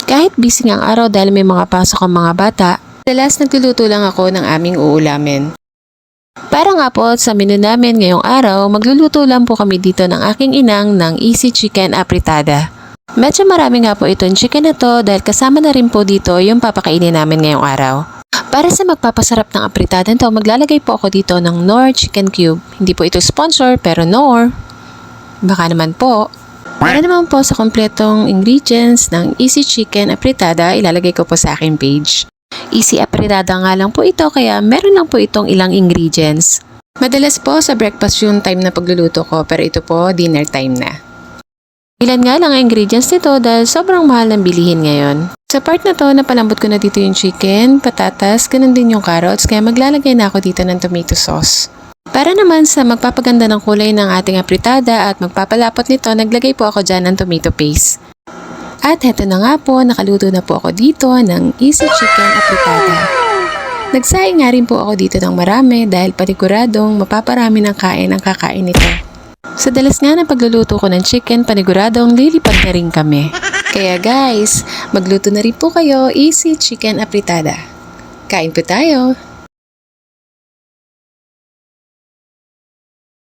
Kahit busy ang araw dahil may mga pasok ang mga bata, madalas nagluluto lang ako ng aming uulamin. Para nga po sa menu namin ngayong araw, magluluto lang po kami dito ng aking inang ng Easy Chicken Apritada. Medyo marami nga po itong chicken na to dahil kasama na rin po dito yung papakainin namin ngayong araw. Para sa magpapasarap ng apritada nito, maglalagay po ako dito ng Knorr Chicken Cube. Hindi po ito sponsor pero Knorr. Baka naman po. Para naman po sa kompletong ingredients ng Easy Chicken Apritada, ilalagay ko po sa aking page. Easy Apritada nga lang po ito kaya meron lang po itong ilang ingredients. Madalas po sa breakfast yung time na pagluluto ko pero ito po dinner time na. Ilan nga lang ang ingredients nito dahil sobrang mahal ng bilihin ngayon. Sa part na to, napalambot ko na dito yung chicken, patatas, ganun din yung carrots kaya maglalagay na ako dito ng tomato sauce. Para naman sa magpapaganda ng kulay ng ating apritada at magpapalapot nito, naglagay po ako dyan ng tomato paste. At heto na nga po, nakaluto na po ako dito ng Easy Chicken Apritada. Nagsaing nga rin po ako dito ng marami dahil paniguradong mapaparami ng kain ang kakain nito. Sa dalas nga ng pagluluto ko ng chicken, paniguradong lilipad na rin kami. Kaya guys, magluto na rin po kayo, Easy Chicken Apritada. Kain po tayo!